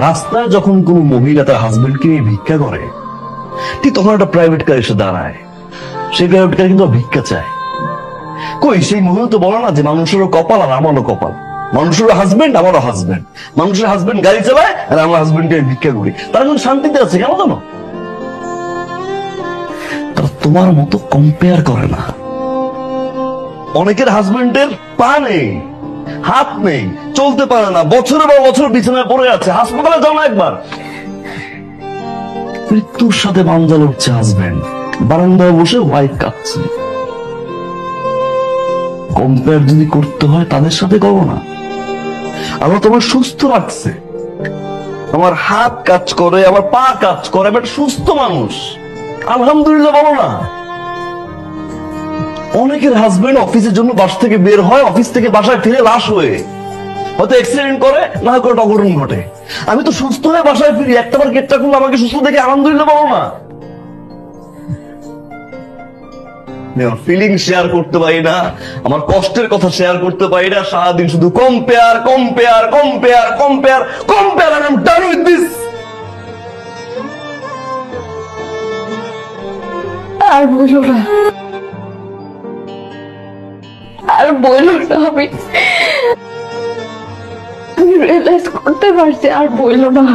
রাস্তায় যখন কোন মহিলা তার হাজবেন্ডকে নিয়ে ভিক্ষা করে, ঠিক তখন একটা প্রাইভেট কার এসে দাঁড়ায়, সেই প্রাইভেট কার কিন্তু ভিক্ষা চায়। কই সেই মহিলা তো বলো না যে মানুষেরও কপাল আর আমারও কপাল, মানুষের হাজবেন্ড আমারও হাজবেন্ড, মানুষের হাজবেন্ড গাড়ি চালায় আর আমার হাজবেন্ডকে ভিক্ষা করি, তারা কিন্তু শান্তিতে আছে। কেন জানো? তারা তোমার মতো কম্পেয়ার করে না। অনেকের হাজবেন্ডের পা নেই, হাত নেই, চলতে পারে না, বছরের পর বছর বিছানায় পড়ে আছে, হাসপাতালে যাও না একবার। মৃত্যুর সাথে পাঞ্জা লড়ছে হাজবেন্ড, বারান্দায় বসে ওয়াইফ কাঁদছে। কম্পেয়ার যদি করতে হয় তাদের সাথে করো না। আল্লাহ তোমার সুস্থ রাখছে, আমার হাত কাজ করে, আমার পা কাজ করে, আমি একটা সুস্থ মানুষ, আলহামদুলিল্লাহ বলো না। অনেকের হাজবেন্ড অফিসের জন্য বাসা থেকে বের হয়, অফিস থেকে বাসায় ফিরে লাশ হয়ে, হয়তো অ্যাক্সিডেন্ট করে, না করে অঘটন ঘটে। আমি তো সুস্থ হয়ে বাসায় ফিরি, একটাবার গেটটা খুললে আমাকে সুস্থ দেখে আলহামদুলিল্লাহ বলো না। ফিলিং শেয়ার করতে পারি না, আমার কষ্টের কথা শেয়ার করতে পারি না, সারাদিন শুধু compare compare compare compare compare, I am done with this. আর বলো না, আর বলো না, আমি রিয়েলাইজ করতে পারছি, আর বলো না।